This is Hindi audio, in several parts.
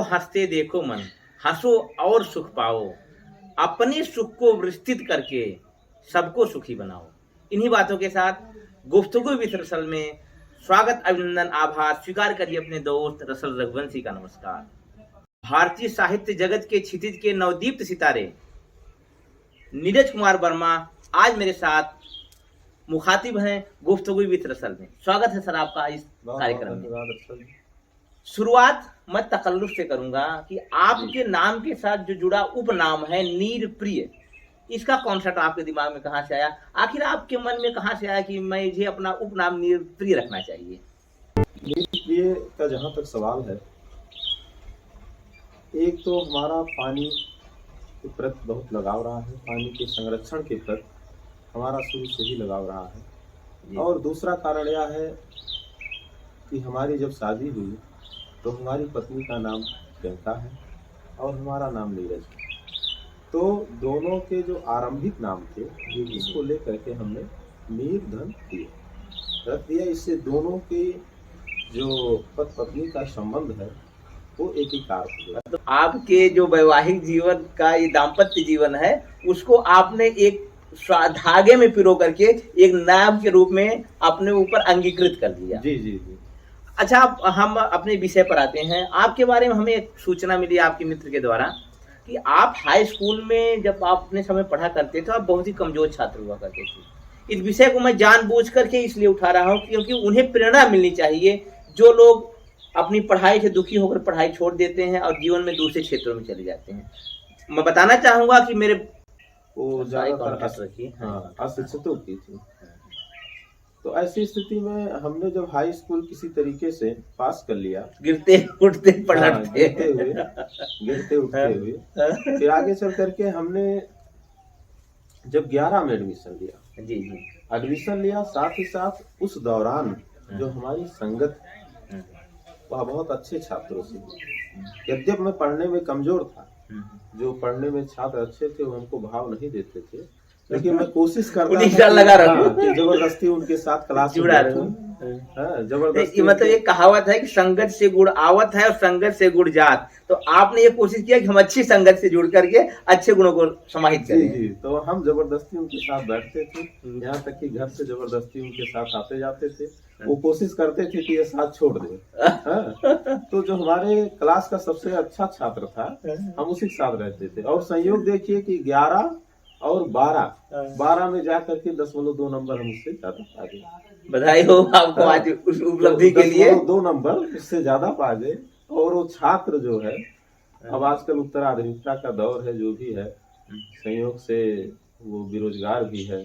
हंसते देखो मन, हंसो और सुख पाओ, अपने सुख को विस्तृत करके सबको सुखी बनाओ। इन्हीं बातों के साथ गुफ्तगू विद रसल में स्वागत, अभिनंदन, आभार स्वीकार करिए अपने दोस्त रसल रघुवंशी का। नमस्कार। भारतीय साहित्य जगत के क्षितिज के नवदीप्त सितारे नीरज कुमार वर्मा आज मेरे साथ मुखातिब हैं गुफ्तगू विद रसल में। स्वागत है सर आपका इस कार्यक्रम में। शुरुआत मैं तकल्लुफ से करूंगा कि आपके नाम के साथ जो जुड़ा उपनाम है नीर प्रिय, इसका कॉन्सेप्ट आपके दिमाग में कहां से आया? आखिर आपके मन में कहां से आया कि मैं मुझे अपना उपनाम नीर प्रिय रखना चाहिए? नीर प्रिय का जहां तक सवाल है, एक तो हमारा पानी के प्रति बहुत लगाव रहा है, पानी के संरक्षण के प्रति हमारा शुरू से ही लगाव रहा है। और दूसरा कारण यह है कि हमारी जब शादी हुई तो हमारी पत्नी का नाम प्रियंका है और हमारा नाम नीरज है। तो दोनों के जो आरंभिक नाम थे इसको लेकर के हमने नीर धन प्रिय रख दिया। इससे दोनों के जो पति पत्नी का संबंध है वो एक ही कार हो गया। तो आपके जो वैवाहिक जीवन का ये दाम्पत्य जीवन है उसको आपने एक धागे में पिरो करके एक नाम के रूप में अपने ऊपर अंगीकृत कर दिया। जी जी जी। अच्छा, हम अपने विषय पर आते हैं। आपके बारे में हमें एक सूचना मिली आपके मित्र के द्वारा कि आप हाई स्कूल में जब आप अपने समय पढ़ा करते थे, आप बहुत ही कमजोर छात्र हुआ करते थे। इस विषय को मैं जानबूझ करके इसलिए उठा रहा हूँ क्योंकि उन्हें प्रेरणा मिलनी चाहिए जो लोग अपनी पढ़ाई से दुखी होकर पढ़ाई छोड़ देते हैं और जीवन में दूसरे क्षेत्रों में चले जाते हैं। मैं बताना चाहूंगा कि मेरे वो ज्यादातर अशिक्षितों की थी। तो ऐसी स्थिति में हमने जब हाई स्कूल किसी तरीके से पास कर लिया, गिरते उठते पढ़ते गिरते उठते हुए, फिर आगे चल करके हमने जब 11 में एडमिशन लिया। जी जी। एडमिशन लिया, साथ ही साथ उस दौरान जो हमारी संगत वह बहुत अच्छे छात्रों से। यद्यप मैं पढ़ने में कमजोर था, जो पढ़ने में छात्र अच्छे थे वो हमको भाव नहीं देते थे, लेकिन मैं कोशिश करता था कि जबरदस्ती उनके साथ क्लास जुड़ा रहूं। जबरदस्ती मतलब एक कहावत है कि संगत से गुड़ आवत है और संगत से गुड़ जात। तो आपने ये कोशिश किया कि हम अच्छी संगत से जुड़ करके अच्छे गुणों को समाहित करें। जी। तो हम जबरदस्ती उनके साथ बैठते थे, यहाँ तक कि घर से जबरदस्ती उनके साथ आते जाते थे। वो कोशिश करते थे कि ये साथ छोड़ दे। तो जो हमारे क्लास का सबसे अच्छा छात्र था हम उसी के साथ रहते थे। और संयोग देखिए कि 11 और 12 में जाकर के 10.2 नंबर हम उससे ज्यादा पा गए। बधाई हो आपको आज उस उपलब्धि के लिए। 2 नंबर उससे ज्यादा पा गए। और वो छात्र जो है, अब आजकल उत्तराधुनिकता का दौर है, जो भी है, संयोग से वो बेरोजगार भी है।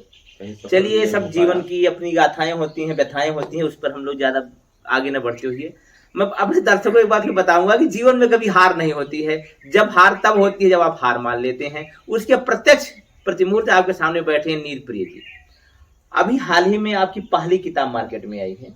चलिए, सब जीवन की अपनी गाथाएं होती हैं, व्यथाएं होती हैं, उस पर हम लोग ज्यादा आगे न बढ़ते हुए मैं अपने दर्शकों को एक बात बताऊंगा कि जीवन में कभी हार नहीं होती है। जब हार तब होती है जब आप हार मान लेते हैं। उसके प्रत्यक्ष प्रतिमूर्त आपके सामने बैठे हैं नीर प्रिय जी। अभी हाल ही में आपकी पहली किताब मार्केट में आई है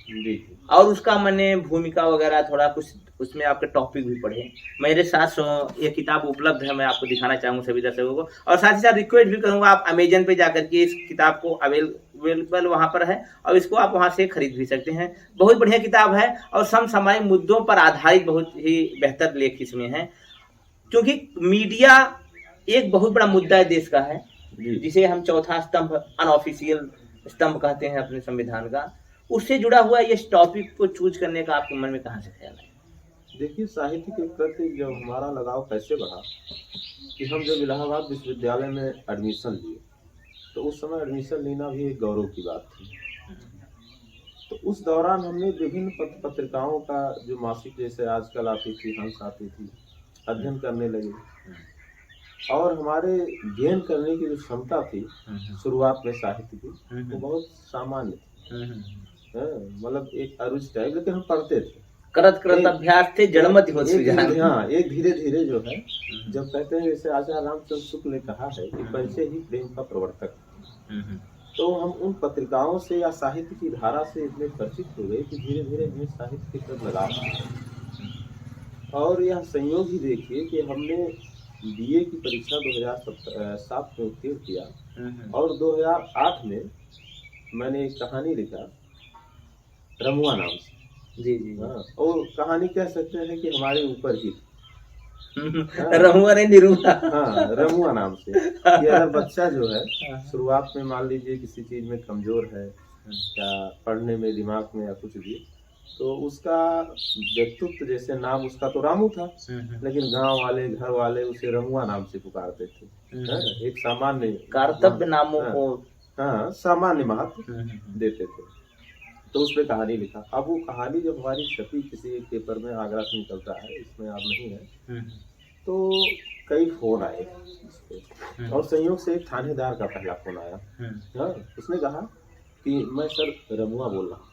जी, और उसका मैंने भूमिका वगैरह थोड़ा कुछ उसमें आपके टॉपिक भी पढ़े। मेरे साथ ये किताब उपलब्ध है, मैं आपको दिखाना चाहूंगा सभी दर्शकों को। और साथ ही साथ रिक्वेस्ट भी करूंगा, आप अमेजन पे जाकर के इस किताब को अवेलेबल वहां पर है और इसको आप वहां से खरीद भी सकते हैं। बहुत बढ़िया किताब है और समसामयिक मुद्दों पर आधारित बहुत ही बेहतर लेख इसमें है। क्योंकि मीडिया एक बहुत बड़ा मुद्दा है देश का है, जिसे हम चौथा स्तंभ, अनऑफिशियल स्तंभ कहते हैं अपने संविधान का। उससे जुड़ा हुआ ये टॉपिक को चूज करने का आपके मन में कहां से ख्याल है? देखिए, साहित्य के प्रति जब हमारा लगाव कैसे बढ़ा कि हम जब इलाहाबाद विश्वविद्यालय में एडमिशन लिए तो उस समय एडमिशन लेना भी एक गौरव की बात थी। तो उस दौरान हमने विभिन्न पत्रिकाओं का, जो मासिक जैसे आजकल आती थी, हंस आती थी, अध्ययन करने लगे। और हमारे गेन करने की जो क्षमता थी शुरुआत में साहित्य की, वो बहुत सामान्य थी। मतलब एक अरुचि टाइप, लेकिन हम पढ़ते थे, करत अभ्यास थे, जड़मति होत सुजान। हाँ, एक धीरे धीरे जो है, जब कहते हैं जैसे आचार्य रामचंद्र शुक्ल ने कहा है कि परिचय ही प्रेम का प्रवर्तक। तो हम उन पत्रिकाओं से या साहित्य की धारा से इतने परिचित हो गए कि धीरे धीरे हमें साहित्य की तरफ लगाव। और यह संयोग ही देखिए कि हमने बीए की परीक्षा 2007 में उत्तीर्ण किया और 2008 में मैंने एक कहानी लिखा रमुआ नाम से। जी जी। हाँ, और कहानी कह सकते हैं कि हमारे ऊपर ही रहुआ नहीं निरुआ। हाँ, रमुआ नाम से। कि अगर बच्चा जो है शुरुआत में मान लीजिए किसी चीज में कमजोर है या पढ़ने में दिमाग में या कुछ भी, तो उसका व्यक्तित्व जैसे नाम उसका तो रामू था, लेकिन गांव वाले घर वाले उसे रमुआ नाम से पुकारते थे। हाँ, एक सामान्य कर्तव्य नामों हाँ, को हाँ सामान्य महत्व देते थे। तो उस पर कहानी लिखा। अब वो कहानी जब हमारी छपी किसी एक पेपर में, आगरा से निकलता है, इसमें आप नहीं है, तो कई फोन आए इस पे। और संयोग से एक थानेदार का पहला फोन आया। हाँ, उसने कहा कि मैं सर रमुआ बोल रहा हूँ।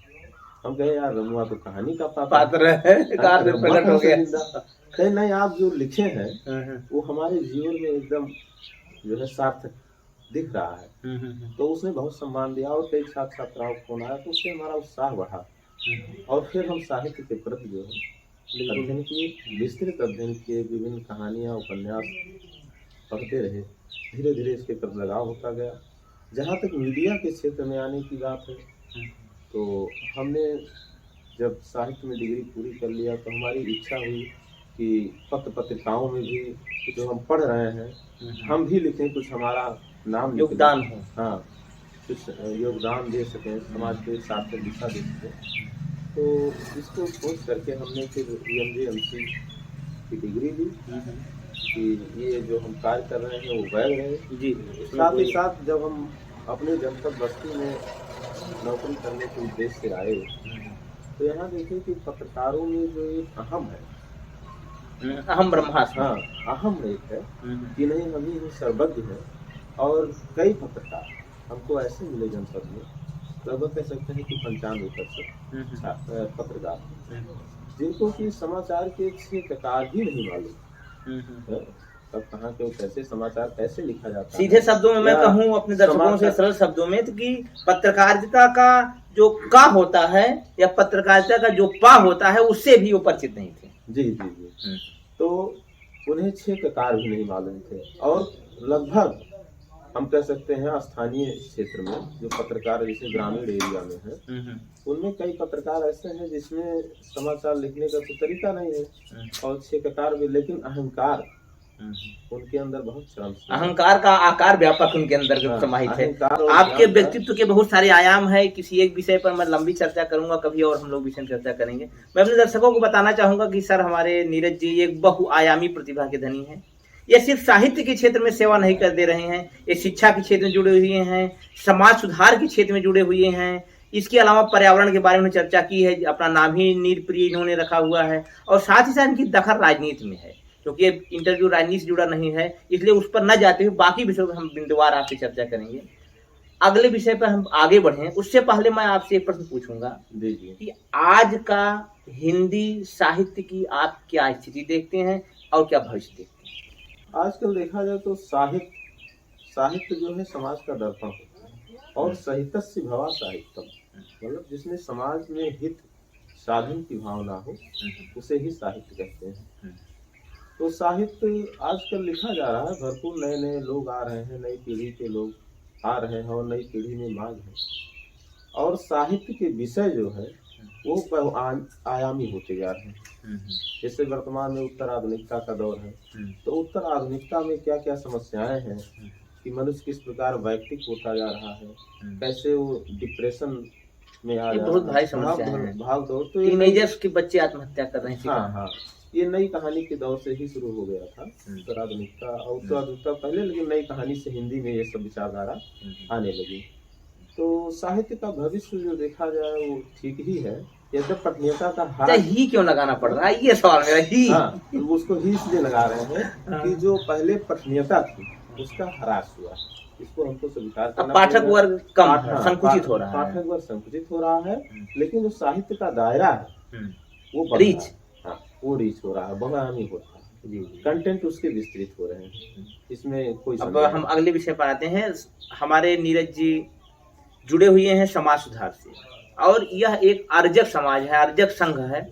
हम कहे यार रमुआ तो कहानी का पात्र है, कार में प्रकट हो गया। कहे नहीं, आप जो लिखे हैं वो हमारे जीवन में एकदम जो है सार्थक दिख रहा है। तो उसने बहुत सम्मान दिया और कई छात्र छात्राओं को फोन आया, तो उससे हमारा उत्साह बढ़ा। और फिर हम साहित्य के प्रति जो है अध्ययन किए, विस्तृत अध्ययन किए, विभिन्न कहानियां उपन्यास पढ़ते रहे। धीरे धीरे इसके प्रति लगाव होता गया। जहाँ तक मीडिया के क्षेत्र में आने की बात है, तो हमने जब साहित्य में डिग्री पूरी कर लिया तो हमारी इच्छा हुई कि पत्र पत्रिकाओं में भी जो हम पढ़ रहे हैं हम भी लिखें, कुछ हमारा नाम योगदान हो। हाँ, कुछ योगदान दे सकें, समाज को एक सार्थक दिशा दे सकें। तो इसको सोच करके हमने फिर EMJ-MC की डिग्री ली कि ये जो हम कार्य कर रहे हैं वो वैध रहे। जी, साथ ही साथ जब हम अपने जनपद बस्ती में नौकरी करने के उद्देश्य से आए, तो यहाँ देखिए कि पत्रकारों में जो एक अहम है, अहम ब्रह्मास्त्र, हाँ अहम एक है कि नहीं, हम ही सर्वज्ञ है। और कई पत्रकार हमको ऐसे मिले जनपद में, लगभग कह सकते हैं कि 95% पत्रकार, जिनको कि समाचार के क्षेत्रकार ही नहीं मालूम। तब कहाँ के कैसे समाचार कैसे लिखा जाता है। सीधे शब्दों में मैं कहूँ अपने दर्शकों से, सरल शब्दों में, तो कि पत्रकारिता का जो का होता है या पत्रकारिता का जो पा होता है उससे भी वो परिचित नहीं थे। जी जी जी। तो उन्हें क्षेत्रकार भी नहीं मालूम थे। और लगभग हम कह सकते हैं स्थानीय क्षेत्र में जो पत्रकार जैसे ग्रामीण एरिया में है, उनमें कई पत्रकार ऐसे हैं जिसमें समाचार लिखने का तो तरीका नहीं है और क्षेत्रकार भी, लेकिन अहंकार उनके अंदर बहुत चरम, अहंकार का आकार व्यापक उनके अंदर समाहित है। आपके व्यक्तित्व के बहुत सारे आयाम है। किसी एक विषय पर मैं लंबी चर्चा करूंगा कभी, और हम लोग विषय चर्चा करेंगे। मैं अपने दर्शकों को बताना चाहूंगा कि सर हमारे नीरज जी एक बहुआयामी प्रतिभा के धनी है। ये सिर्फ साहित्य के क्षेत्र में सेवा नहीं कर दे रहे हैं, ये शिक्षा के क्षेत्र में जुड़े हुए हैं, समाज सुधार के क्षेत्र में जुड़े हुए हैं। इसके अलावा पर्यावरण के बारे में चर्चा की है, अपना नाम ही नीर प्रिय इन्होंने रखा हुआ है। और साथ ही साथ इनकी दखल राजनीति में है, क्योंकि इंटरव्यू राजनीति से जुड़ा नहीं है, इसलिए उस पर न जाते हुए बाकी विषयों पर हम बिंदुवार आपसे चर्चा करेंगे। अगले विषय पर हम आगे बढ़े, उससे पहले मैं आपसे एक प्रश्न पूछूंगा कि आज का हिंदी साहित्य की आप क्या स्थिति देखते हैं और क्या भविष्य देखते हैं? आजकल देखा जाए तो साहित्य जो है समाज का दर्पण होता है, और साहित्यस्य भवा साहित्यम, मतलब जिसमें समाज में हित साधन की भावना हो उसे ही साहित्य कहते हैं। तो साहित्य आजकल लिखा जा रहा है, भरपूर नए नए लोग आ रहे हैं, नई पीढ़ी के लोग आ रहे हैं और नई पीढ़ी में मांग है। और साहित्य के विषय जो है वो आयामी होते जा रहे हैं। जैसे वर्तमान में उत्तर आधुनिकता का दौर है, तो उत्तर आधुनिकता में क्या क्या समस्याएं हैं कि मनुष्य किस प्रकार वैयक्तिक होता जा रहा है, कैसे वो डिप्रेशन में आ रहा है, बहुत भारी समस्या है, भाग दौड़। तो टीनेजर्स के बच्चे आत्महत्या कर रहे हैं। हाँ, ये नई कहानी के दौर से ही शुरू हो गया था उत्तर आधुनिकता, और उत्तर आधुनिकता पहले, लेकिन नई कहानी से हिंदी में ये सब विचारधारा आने लगी। तो साहित्य का भविष्य जो देखा जाए वो ठीक ही है। यद्यपि पठनीयता का हाथ ही क्यों लगाना पड़ रहा है, ये सवाल मेरा ही। हाँ, तो उसको ही इसलिए लगा रहे हैं कि जो पहले पठनीयता थी उसका ह्रास हुआ, इसको हमको स्वीकार करना। पाठक वर्ग कम संकुचित हो रहा है, पाठक वर्ग संकुचित हो रहा है, लेकिन जो साहित्य का दायरा है वो रीच, हाँ वो रीच हो रहा है, बहुआयामी हो रहा है, कंटेंट उसके विस्तृत हो रहे हैं, इसमें कोई। अब हम अगले विषय पर आते हैं। हमारे नीरज जी जुड़े हुए हैं समाज सुधार से, और यह एक अर्जक समाज है, अर्जक संघ है,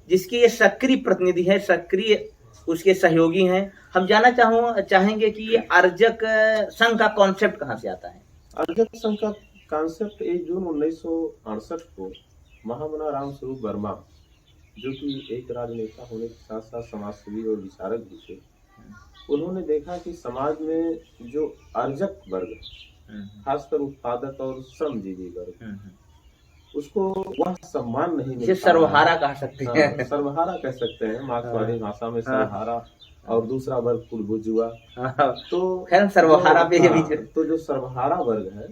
जिसके ये सक्रिय प्रतिनिधि है, सक्रिय उसके सहयोगी हैं। हम जानना चाहेंगे कि ये अर्जक संघ का कॉन्सेप्ट कहाँ से आता है? अर्जक संघ का कॉन्सेप्ट 1 जून 1968 को महामना राम स्वरूप वर्मा जो कि एक राजनेता होने के साथ साथ समाजसेवी और विचारक भी थे, उन्होंने देखा कि समाज में जो अर्जक वर्ग है, खासकर उत्पादक और श्रमजीवी वर्ग, उसको वह सम्मान नहीं मिल जिसे पा रहा है। सर्वहारा कह सकते हाँ, हैं। सर्वहारा कह सकते हैं मार्क्सवादी भाषा में, हाँ। सर्वहारा। और दूसरा वर्ग बुर्जुआ। हाँ, तो खैर सर्वहारा पे ये भी तो जो सर्वहारा वर्ग है,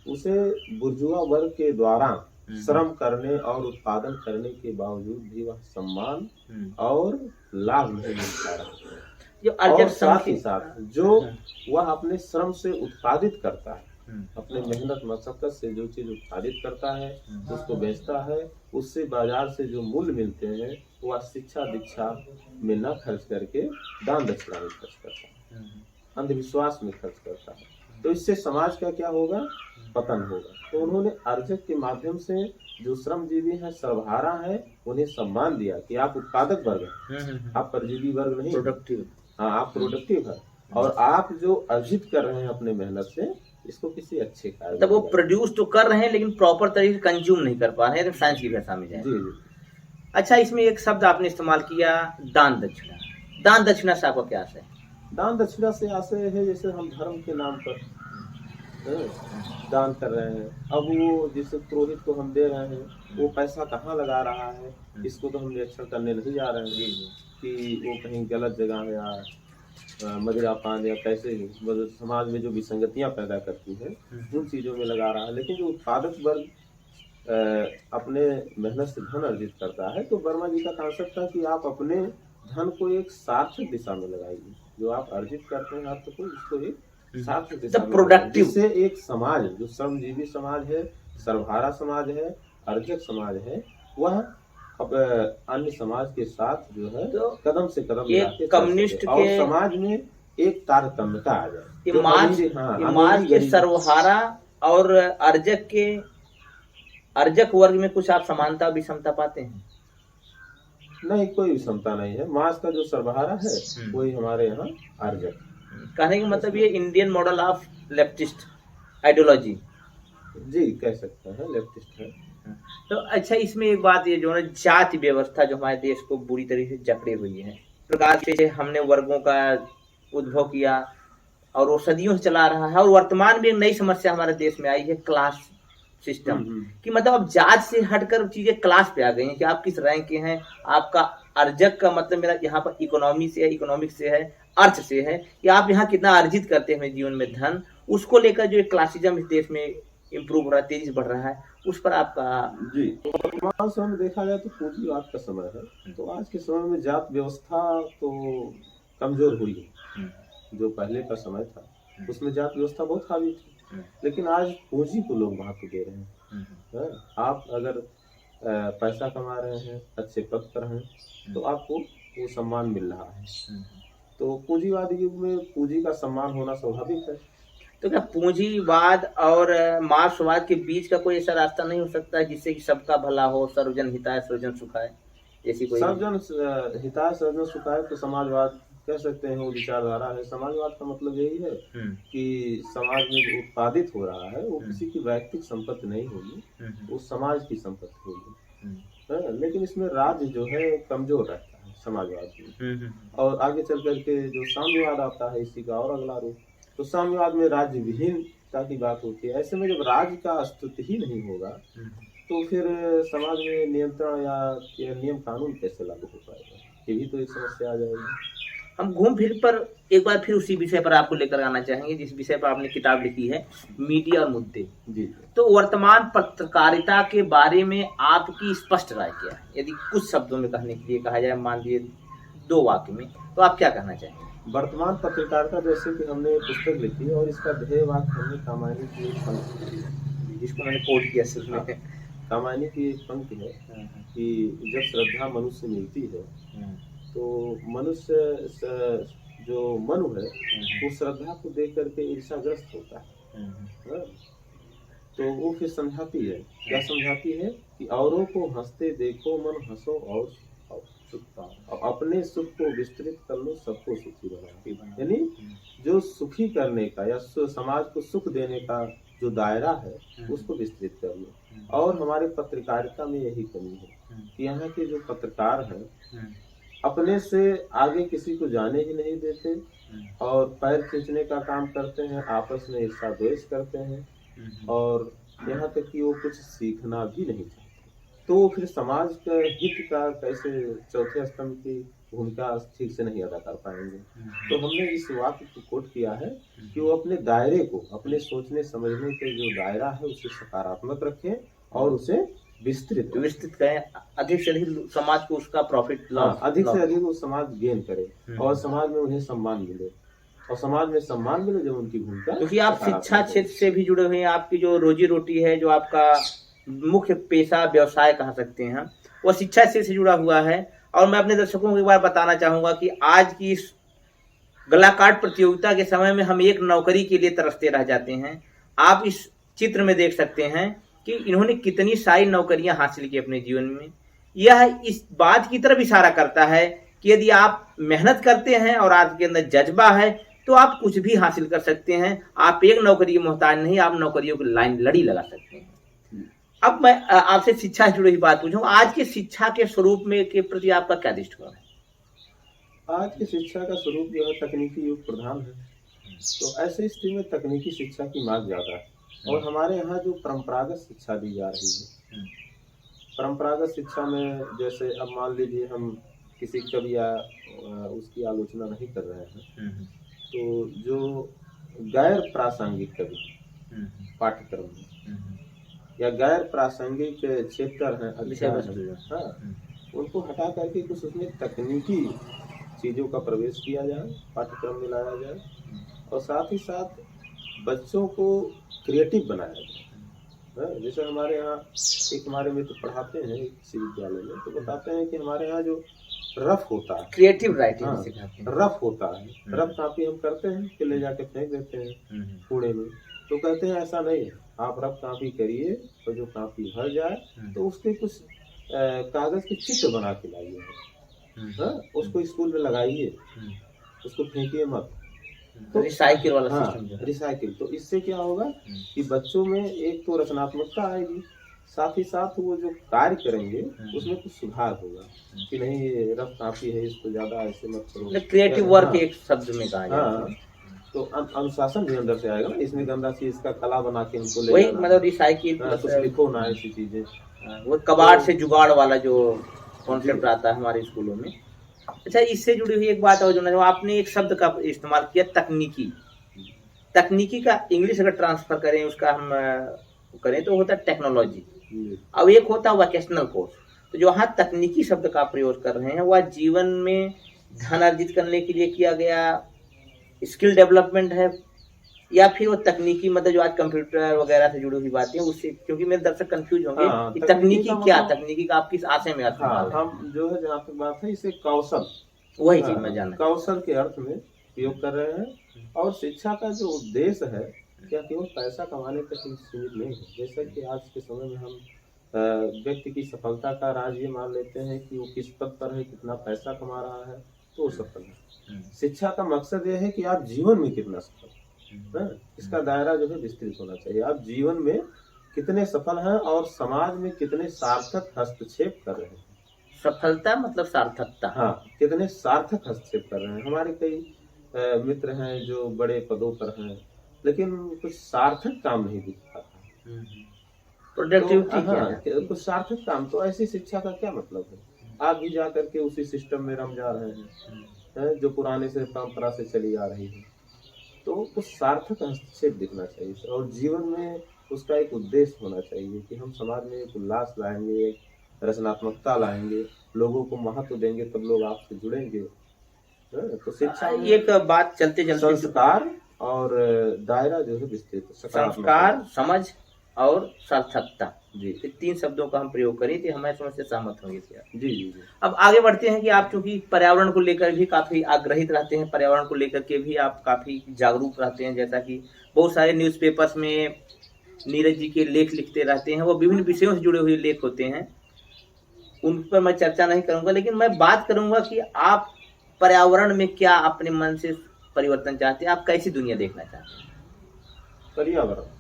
उसे बुर्जुआ वर्ग के द्वारा श्रम करने और उत्पादन करने के बावजूद भी वह सम्मान और लाभ नहीं मिल पा रहा। जो और अर्जक साथ ही साथ जो वह अपने श्रम से उत्पादित करता है, अपने मेहनत मशक्कत से जो चीज उत्पादित करता है, उसको बेचता है, उससे बाजार से जो मूल्य मिलते हैं वह शिक्षा दीक्षा में न खर्च करके दान दक्षिणा में खर्च करता है, अंधविश्वास में खर्च करता है। तो इससे समाज का क्या होगा? पतन होगा। तो उन्होंने अर्जक के माध्यम से जो श्रमजीवी है, सर्वहारा है, उन्हें सम्मान दिया कि आप उत्पादक वर्ग हैं, आप परजीवी वर्ग नहीं, प्रोडक्टिव। हाँ, आप प्रोडक्टिव है, और आप जो अर्जित कर रहे हैं अपने मेहनत से, इसको किसी अच्छे कार्य तब वो प्रोड्यूस तो कर रहे हैं लेकिन प्रॉपर तरीके से कंज्यूम नहीं कर पा रहे हैं, साइंस की भाषा में जाए। जी जी। अच्छा, इसमें एक शब्द आपने इस्तेमाल किया, दान दक्षिणा। दान दक्षिणा से आपका क्या आशय है? दान दक्षिणा से आशय है जैसे हम धर्म के नाम पर दान कर रहे हैं। अब वो जिस पुरोहित को हम दे रहे हैं, वो पैसा कहाँ लगा रहा है, इसको तो हम निरीक्षण करने नहीं जा रहे हैं कि वो कहीं गलत जगह या मदिरापान या कैसे मतलब समाज में जो विसंगतियां पैदा करती है, उन चीजों में लगा रहा है। लेकिन जो उत्पादक वर्ग अपने मेहनत से धन अर्जित करता है, तो वर्मा जी का कॉन्सेप्ट था कि आप अपने धन को एक सार्थक दिशा में लगाइए। जो आप अर्जित करते हैं आप तो उसको एक सार्थक दिशा में प्रोडक्टिव, जिससे एक समाज जो श्रमजीवी समाज है, सर्वहारा समाज है, अर्जक समाज है, वह अब अन्य समाज के साथ जो है तो कदम से कदम मिलाते कम्युनिस्ट और समाज में एक तारतम्यता आ जाए। समाज के सर्वहारा और अर्जक वर्ग में कुछ आप समानता विषमता पाते हैं? नहीं, कोई विषमता नहीं है। मास का जो सर्वहारा है वही हमारे यहाँ अर्जक। कहने का मतलब ये Indian model of leftist ideology जी कह सकते हैं, लेफ्टिस्ट है। तो अच्छा, इसमें एक बात ये जो है जाति व्यवस्था जो हमारे देश को बुरी तरीके से जकड़े हुई है, प्रकार से हमने वर्गों का उद्भव किया और वो सदियों से चला रहा है, और वर्तमान में एक नई समस्या हमारे देश में आई है, क्लास सिस्टम कि मतलब अब जात से हटकर चीजें क्लास पे आ गई हैं कि आप किस रैंक के हैं। आपका अर्जक का मतलब मेरा यहाँ पर इकोनॉमी से है, इकोनॉमिक्स से है, अर्थ से है कि आप यहाँ कितना अर्जित करते हैं जीवन में धन, उसको लेकर जो एक क्लासिज्म इस देश में इम्प्रूव हो रहा है, तेजी से बढ़ रहा है, उस पर आपका? जी, वर्तमान समय में देखा जाए तो पूंजीवाद का समय है, तो आज के समय में जात व्यवस्था तो कमजोर हुई है। जो पहले का समय था उसमें जात व्यवस्था बहुत हावी थी, लेकिन आज पूंजी को लोग महत्व दे रहे हैं। आप अगर पैसा कमा रहे हैं, अच्छे पद पर हैं, तो आपको वो सम्मान मिल रहा है। तो पूंजीवादी युग में पूंजी का सम्मान होना स्वाभाविक है। तो क्या पूंजीवाद और मार्क्सवाद के बीच का कोई ऐसा रास्ता नहीं हो सकता है जिससे कि सबका भला हो, सर्वजन हिताय सर्वजन सुखाय, जैसी कोई? सर्वजन हिताय सर्वजन सुखाय तो समाजवाद कह सकते हैं, वो विचारधारा है। समाजवाद का मतलब यही है कि समाज में जो उत्पादित हो रहा है वो किसी की वैयक्तिक संपत्ति नहीं होगी, वो समाज की संपत्ति होगी। लेकिन इसमें राज्य जो है कमजोर रहता है समाजवाद में। और आगे चल करके जो साम्यवाद आता है, इसी का और अगला रूप, तो साम्यवाद में राज्य विहीनता की बात होती है। ऐसे में जब राज्य का अस्तित्व ही नहीं होगा तो फिर समाज में नियंत्रण या नियम कानून कैसे लागू हो पाएगा, ये भी तो एक समस्या आ जाएगी। हम घूम फिर पर एक बार फिर उसी विषय पर आपको लेकर आना चाहेंगे जिस विषय पर आपने किताब लिखी है, मीडिया और मुद्दे। जी। तो वर्तमान पत्रकारिता के बारे में आपकी स्पष्ट राय क्या है? यदि कुछ शब्दों में कहने के लिए कहा जाए, मान लीजिए 2 वाक्य में, तो आप क्या कहना चाहेंगे? वर्तमान पत्रकारिता, जैसे कि हमने पुस्तक लिखी और इसका ध्येय वाक्य हमने कामायनी की एक पंक्ति, जिसको मैंने कोट किया सिर्फ में, कामायनी की एक पंक्ति है कि जब श्रद्धा मनुष्य से मिलती है तो मनुष्य जो मनु है वो श्रद्धा को देख करके ईर्ष्याग्रस्त होता है। तो वो फिर समझाती है, क्या समझाती है कि औरों को हंसते देखो मन हंसो और सुख पाओ, अपने सुख को विस्तृत कर लो, सबको सुखी बनाओ। यानी जो सुखी करने का या समाज को सुख देने का जो दायरा है उसको विस्तृत कर लो। और हमारे पत्रकारिता में यही कमी है कि यहाँ के जो पत्रकार हैं अपने से आगे किसी को जाने ही नहीं देते और पैर खींचने का काम करते हैं, आपस में ईर्ष्या द्वेष करते हैं और यहाँ तक कि वो कुछ सीखना भी नहीं चाहते। तो वो फिर समाज का हित का कैसे चौथे स्तंभ की भूमिका ठीक से नहीं अदा कर पाएंगे। तो हमने इस वाक्य को कोट किया है कि वो अपने दायरे को, अपने सोचने समझने के जो दायरा है उसे सकारात्मक रखें और उसे विस्तृत करें, अधिक से अधिक समाज को उसका प्रॉफिट अधिक से अधिक वो समाज गेन करे और समाज में उन्हें सम्मान मिले और समाज में सम्मान मिले जब उनकी भूमिका। क्योंकि आप शिक्षा क्षेत्र से भी जुड़े हुए हैं, आपकी जो रोजी रोटी है, जो आपका मुख्य पेशा व्यवसाय कह सकते हैं, वो शिक्षा से जुड़ा हुआ है। और मैं अपने दर्शकों को एक बार बताना चाहूंगा कि आज की इस गला काट प्रतियोगिता के समय में हम एक नौकरी के लिए तरसते रह जाते हैं। आप इस चित्र में देख सकते हैं कि इन्होंने कितनी सारी नौकरियां हासिल की अपने जीवन में। यह इस बात की तरफ इशारा करता है कि यदि आप मेहनत करते हैं और आपके अंदर जज्बा है तो आप कुछ भी हासिल कर सकते हैं। आप एक नौकरी के मोहताज नहीं, आप नौकरियों की लाइन लड़ी लगा सकते हैं। अब मैं आपसे शिक्षा से जुड़ी हुई बात पूछूं, आज की शिक्षा के स्वरूप में के प्रति आपका क्या दृष्टिकोण है? आज की शिक्षा का स्वरूप जो है तकनीकी युग प्रधान है, तो ऐसे स्थिति में तकनीकी शिक्षा की मांग ज्यादा है और हमारे यहाँ जो परंपरागत शिक्षा दी जा रही है, परंपरागत शिक्षा में जैसे अब मान लीजिए हम किसी कवि या उसकी आलोचना नहीं कर रहे हैं, तो जो गैर प्रासंगिक कवि पाठ्यक्रम में या गैर प्रासंगिक चैप्टर हैं, उनको हटा करके कुछ उसमें तकनीकी चीजों का प्रवेश किया जाए, पाठ्यक्रम में लाया जाए और साथ ही साथ बच्चों को क्रिएटिव बनाया जाए। जैसे हमारे यहाँ एक हमारे मित्र पढ़ाते हैं किसी विद्यालय में, तो बताते हैं कि हमारे यहाँ जो रफ होता है, क्रिएटिव राइटिंग रफ होता है, रफ कॉपी हम करते हैं कि ले जाके फेंक देते हैं कूड़े में, तो कहते हैं ऐसा नहीं है, आप रफ कॉपी करिए तो जो कॉपी भर जाए तो उसके कुछ कागज के चित्र बना के लाइए, उसको स्कूल में लगाइए, उसको फेंकिए मत। तो रिसाइकिल वाला सिस्टम, रिसाइकिल। तो इससे क्या होगा कि बच्चों में एक तो रचनात्मकता आएगी, साथ ही साथ वो जो कार्य करेंगे उसमें कुछ सुधार होगा कि नहीं ये रफ कॉपी है, इसको ज्यादा ऐसे मत करो, क्रिएटिव वर्क एक शब्द में कहा जाता है। तो अनुशासन भी अंदर से आएगा ना, इसमें गंदा चीज का कला बना के हमको ले वही मतलब रिसाइकिल, कुछ लिखो ना ऐसी चीजें, वो कबाड़ से जुगाड़ वाला जो कॉन्सेप्ट आता है हमारे स्कूलों में। अच्छा, इससे जुड़ी हुई एक बात और जो आपने एक शब्द का इस्तेमाल किया, तकनीकी। तकनीकी का इंग्लिश अगर ट्रांसफर करें, उसका हम करें तो होता है टेक्नोलॉजी, अब एक होता है वोकेशनल कोर्स। तो जो यहाँ तकनीकी शब्द का प्रयोग कर रहे हैं वह जीवन में धन अर्जित करने के लिए किया गया स्किल डेवलपमेंट है या फिर वो तकनीकी मतलब जो आज कंप्यूटर वगैरह से जुड़ी हुई बातें उससे, क्योंकि मेरे दर्शक कंफ्यूज होंगे कि तकनीकी क्या, तकनीकी का आप किस आशय में अर्थ हम जो है जहाँ तक बात है इसे कौशल, वही चीज मैं जानना, कौशल के अर्थ में प्रयोग कर रहे हैं। और शिक्षा का जो उद्देश्य है क्या केवल पैसा कमाने तक ही सीमित नहीं है। जैसा कि आज के समय में हम व्यक्ति की सफलता का राज ये मान लेते हैं कि वो किस पद पर है, कितना पैसा कमा रहा है तो वो सफल है। शिक्षा का मकसद ये है कि आप जीवन में कितना सफल है, इसका दायरा जो है विस्तृत होना चाहिए। आप जीवन में कितने सफल हैं और समाज में कितने सार्थक हस्तक्षेप कर रहे हैं। सफलता मतलब सार्थकता, हाँ, कितने सार्थक हस्तक्षेप कर रहे हैं। हमारे कई मित्र हैं जो बड़े पदों पर हैं लेकिन कुछ सार्थक काम नहीं दिख पाता, प्रोडक्टिविटी कुछ सार्थक काम। तो ऐसी शिक्षा का क्या मतलब है? आप भी जा करके उसी सिस्टम में रम जा रहे हैं जो पुराने से परंपरा से चली आ रही है। तो कुछ सार्थक हस्तक्षेप दिखना चाहिए और जीवन में उसका एक उद्देश्य होना चाहिए कि हम समाज में एक उल्लास लाएंगे, एक रचनात्मकता लाएंगे, लोगों को महत्व देंगे तब लोग आपसे जुड़ेंगे। तो शिक्षा एक बात चलते चलते संस्कार और दायरा जो है विस्तृत, संस्कार, समझ और सार्थकता, जी, ये तीन शब्दों का हम प्रयोग करें तो हमारे समझ से सहमत होंगे जी जी। अब आगे बढ़ते हैं कि आप चूंकि पर्यावरण को लेकर भी काफी आग्रहित रहते हैं, पर्यावरण को लेकर के भी आप काफी जागरूक रहते हैं, जैसा कि बहुत सारे न्यूज़पेपर्स में नीरज जी के लेख लिखते रहते हैं, वो विभिन्न विषयों से जुड़े हुए लेख होते हैं, उन पर मैं चर्चा नहीं करूंगा। लेकिन मैं बात करूंगा कि आप पर्यावरण में क्या अपने मन से परिवर्तन चाहते हैं, आप कैसी दुनिया देखना चाहते हैं? पर्यावरण,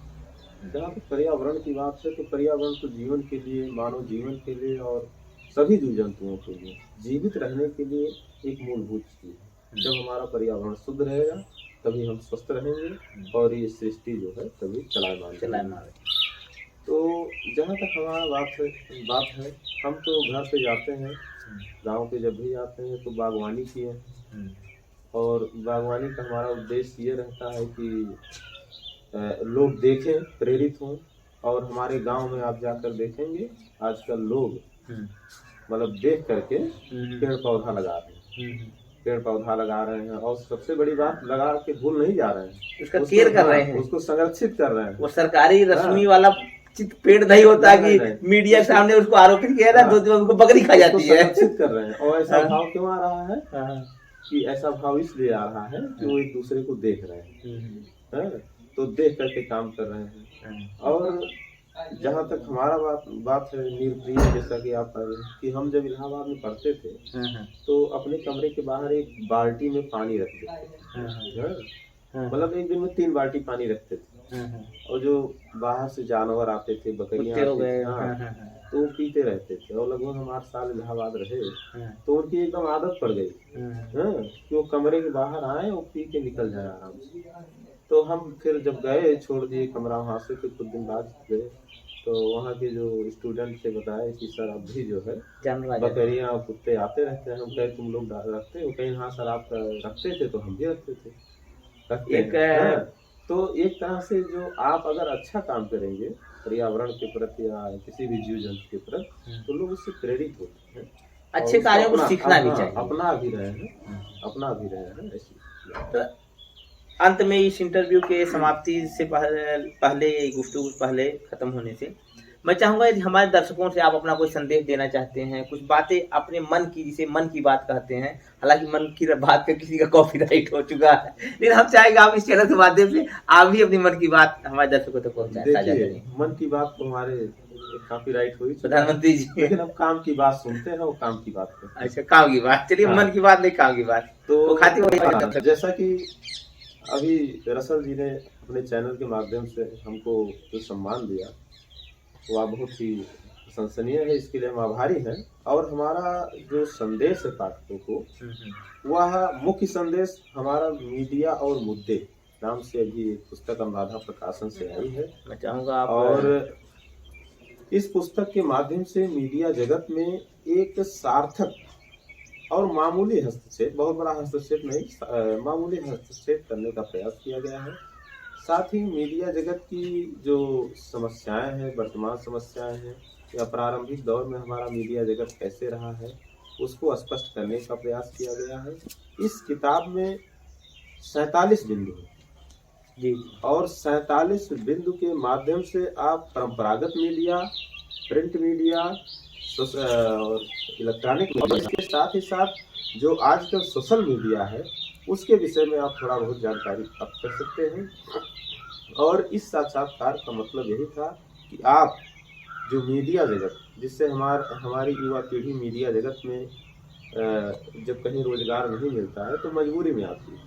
जहाँ पे पर्यावरण की बात है तो पर्यावरण तो जीवन के लिए, मानव जीवन के लिए और सभी जीव जंतुओं के लिए जीवित रहने के लिए एक मूलभूत चीज है। जब हमारा पर्यावरण शुद्ध रहेगा तभी हम स्वस्थ रहेंगे और ये सृष्टि जो है तभी चलायमान। तो जहाँ तक हमारा बात है हम तो घर पे जाते हैं, गांव पे जब भी जाते हैं तो बागवानी किए हैं और बागवानी का हमारा उद्देश्य ये रहता है कि लोग देखें, प्रेरित हों। और हमारे गांव में आप जाकर देखेंगे आजकल लोग मतलब देख करके पेड़ पौधा लगा रहे हैं, पेड़ पौधा लगा रहे हैं और सबसे बड़ी बात लगा के भूल नहीं जा रहे हैं, उसका केयर कर रहे हैं, उसको संरक्षित कर रहे हैं। वो सरकारी रस्मी वाला पेड़ नहीं होता कि मीडिया के सामने उसको आरोपित किया ना तो उसको बकरी खा जाती है। संरक्षित कर रहे हैं और ऐसा भाव क्यों आ रहा है कि ऐसा भाव इसलिए आ रहा है कि वो एक दूसरे को देख रहे हैं, तो देख करके काम कर रहे हैं। और जहाँ तक हमारा बात है निरप्रिय, जैसा कि आप कह रहे हैं कि हम जब इलाहाबाद में पढ़ते थे तो अपने कमरे के बाहर एक बाल्टी में पानी रखते थे, मतलब एक दिन में 3 बाल्टी पानी रखते थे। और जो बाहर से जानवर आते थे, बकरियां आते थे, तो वो पीते रहते थे और लगभग हम 8 साल इलाहाबाद रहे तो उनकी एकदम आदत पड़ गई कि वो कमरे के बाहर आए और पी के निकल जाए आराम से। तो हम फिर जब गए, छोड़ दिए कमरा वहाँ से, फिर कुछ दिन बाद गए तो वहाँ के जो स्टूडेंट से बताया कि सर अब भी जो है बकरियां और कुत्ते आते रहते हैं। हम कहे तुम लोग रखते हो? कहीं हाँ सर आप रखते थे तो हम भी रखते थे। तो एक तरह से जो आप अगर अच्छा काम करेंगे पर्यावरण के प्रति या किसी भी जीव जंतु के प्रति तो लोग उससे प्रेरित होते हैं, अच्छे कार्यों को सीखना भी चाहिए, अपना भी रहे हैं ऐसी। अंत में इस इंटरव्यू के समाप्ति से पहले गुफ्तगू पहले खत्म होने से मैं चाहूंगा यदि हमारे दर्शकों से आप अपना कोई संदेश देना चाहते हैं, कुछ बातें अपने मन की, जिसे मन की बात कहते हैं, हालांकि मन की बात पे किसी का कॉपीराइट हो चुका है, लेकिन हम चाहेंगे आप इस चैनल के माध्यम से आप भी अपनी मन की बात हमारे दर्शकों तक पहुंचाएं। मन की बात तो हमारे कॉपीराइट हुई प्रधानमंत्री जी, लेकिन अब काम की बात सुनते हैं, वो काम की बात करते हैं। अच्छा, काम की बात, चलिए मन की बात नहीं, काम की बात तो खाती। जैसा कि अभी रसल जी ने अपने चैनल के माध्यम से हमको जो सम्मान दिया वह बहुत ही प्रशंसनीय है, इसके लिए हम आभारी हैं। और हमारा जो संदेश है पाठकों को, वह मुख्य संदेश हमारा मीडिया और मुद्दे नाम से अभी एक पुस्तक अनुराधा प्रकाशन से आई है। मैं चाहूँगा आप और इस पुस्तक के माध्यम से मीडिया जगत में एक सार्थक और मामूली हस्तक्षेप, बहुत बड़ा हस्तक्षेप नहीं, मामूली हस्तक्षेप करने का प्रयास किया गया है। साथ ही मीडिया जगत की जो समस्याएं हैं, वर्तमान समस्याएं हैं या प्रारंभिक दौर में हमारा मीडिया जगत कैसे रहा है, उसको स्पष्ट करने का प्रयास किया गया है। इस किताब में 47 बिंदु हैं जी, और 47 बिंदु के माध्यम से आप परंपरागत मीडिया, प्रिंट मीडिया और इलेक्ट्रॉनिक मीडिया के साथ ही साथ जो आजकल सोशल मीडिया है उसके विषय में आप थोड़ा बहुत जानकारी प्राप्त कर सकते हैं। और इस साक्षात्कार का मतलब यही था कि आप जो मीडिया जगत, जिससे हमारी युवा पीढ़ी मीडिया जगत में जब कहीं रोजगार नहीं मिलता है तो मजबूरी में आती है,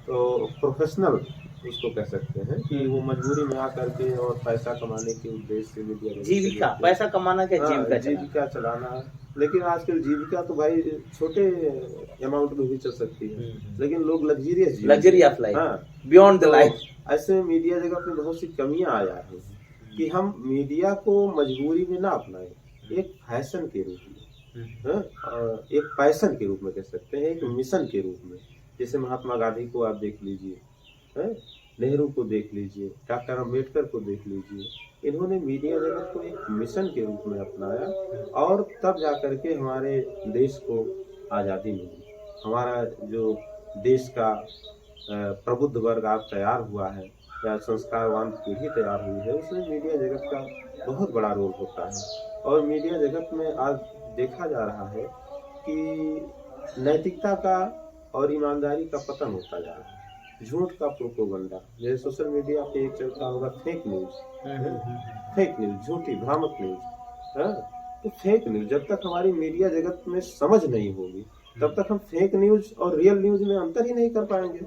तो प्रोफेशनल उसको कह सकते हैं कि वो मजबूरी में आकर के और पैसा कमाने के उद्देश्य से मीडिया जीविका, पैसा कमाना क्या, जीविका चलाना है। लेकिन आजकल जीविका तो भाई छोटे अमाउंट में भी चल सकती है, लेकिन लोग luxury of life, beyond the life, ऐसे मीडिया जगत में बहुत सी कमियां आ जा रही हैं कि हम मीडिया को मजबूरी में ना अपनाएं, एक फैशन के रूप में, एक पैशन के रूप में कह सकते हैं, एक मिशन के रूप में। जैसे महात्मा गांधी को आप देख लीजिए, नेहरू को देख लीजिए, डॉक्टर अम्बेडकर को देख लीजिए, इन्होंने मीडिया जगत को एक मिशन के रूप में अपनाया और तब जाकर के हमारे देश को आज़ादी मिली। हमारा जो देश का प्रबुद्ध वर्ग आज तैयार हुआ है या संस्कारवान पीढ़ी तैयार हुई है, उसमें मीडिया जगत का बहुत बड़ा रोल होता है। और मीडिया जगत में आज देखा जा रहा है कि नैतिकता का और ईमानदारी का पतन होता जा रहा है। झूठ का प्रोपेगेंडा, जैसे सोशल मीडिया पे एक चलता होगा फेक न्यूज, झूठी भ्रामक न्यूज। तो फेक न्यूज जब तक हमारी मीडिया जगत में समझ नहीं होगी तब तक हम फेक न्यूज और रियल न्यूज में अंतर ही नहीं कर पाएंगे,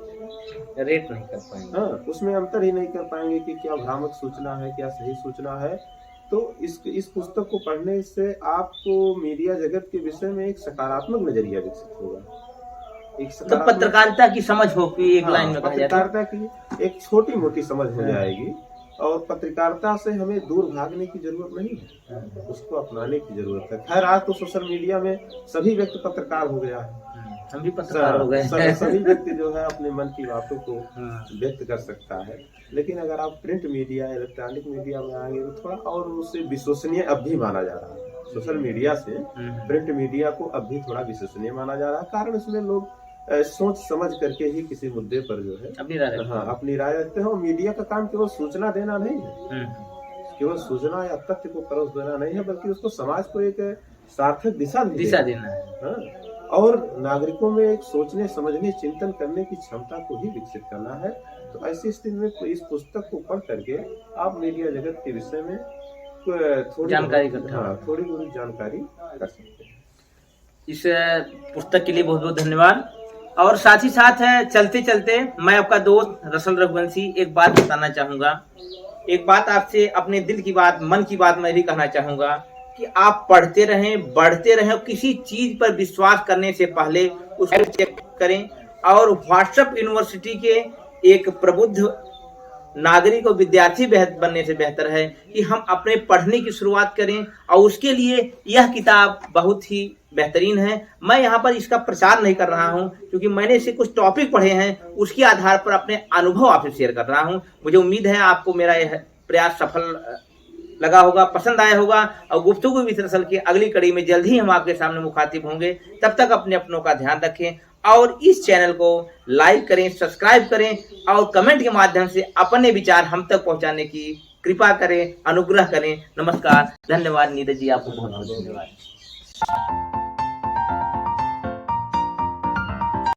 रेट नहीं कर पाएंगे। उसमें अंतर ही नहीं कर पाएंगे कि क्या भ्रामक सूचना है, क्या सही सूचना है। तो इस पुस्तक को पढ़ने से आपको मीडिया जगत के विषय में एक सकारात्मक नजरिया विकसित होगा। एक तो पत्रकारिता की समझ होगी, एक लाइन में कहा जाए तो पत्रकारिता की एक छोटी मोटी समझ हो जाएगी। और पत्रकारिता से हमें दूर भागने की जरूरत नहीं है, उसको अपनाने की जरूरत है। खैर आज तो सोशल मीडिया में सभी व्यक्ति पत्रकार हो गया है, हम भी पत्रकार हो गए। सभी व्यक्ति जो है अपने मन की बातों को व्यक्त कर सकता है। लेकिन अगर आप प्रिंट मीडिया, इलेक्ट्रॉनिक मीडिया में आएंगे तो थोड़ा और उसे विश्वसनीय अब भी माना जा रहा है। सोशल मीडिया से प्रिंट मीडिया को अब भी थोड़ा विश्वसनीय माना जा रहा है, कारण उसमें लोग सोच समझ करके ही किसी मुद्दे पर जो है अपनी राय रखते हैं। और मीडिया का काम केवल सूचना देना नहीं है, केवल सूचना या तथ्य को परोस देना नहीं है, बल्कि उसको समाज को एक सार्थक दिशा देना है। और नागरिकों में एक सोचने समझने चिंतन करने की क्षमता को ही विकसित करना है। तो ऐसी स्थिति में इस पुस्तक को पढ़ करके आप मीडिया जगत के विषय में थोड़ी बहुत जानकारी कर सकते हैं। इस पुस्तक के लिए बहुत बहुत धन्यवाद। और साथ ही साथ चलते चलते मैं आपका दोस्त रसल रघुवंशी एक बात बताना चाहूंगा, एक बात आपसे अपने दिल की बात, मन की बात मैं भी कहना चाहूंगा कि आप पढ़ते रहें, बढ़ते रहें। किसी चीज पर विश्वास करने से पहले उसको चेक करें। और व्हाट्सएप यूनिवर्सिटी के एक प्रबुद्ध नागरिक और विद्यार्थी बनने से बेहतर है कि हम अपने पढ़ने की शुरुआत करें। और उसके लिए यह किताब बहुत ही बेहतरीन है। मैं यहाँ पर इसका प्रचार नहीं कर रहा हूँ, क्योंकि मैंने इसे कुछ टॉपिक पढ़े हैं, उसके आधार पर अपने अनुभव आपसे शेयर कर रहा हूँ। मुझे उम्मीद है आपको मेरा यह प्रयास सफल लगा होगा, पसंद आया होगा। और गुफ्तगू विद रसल की अगली कड़ी में जल्द ही हम आपके सामने मुखातिब होंगे। तब तक अपने अपनों का ध्यान रखें और इस चैनल को लाइक करें, सब्सक्राइब करें और कमेंट के माध्यम से अपने विचार हम तक पहुंचाने की कृपा करें, अनुग्रह करें। नमस्कार, धन्यवाद। नीरज जी आपको बहुत बहुत धन्यवाद।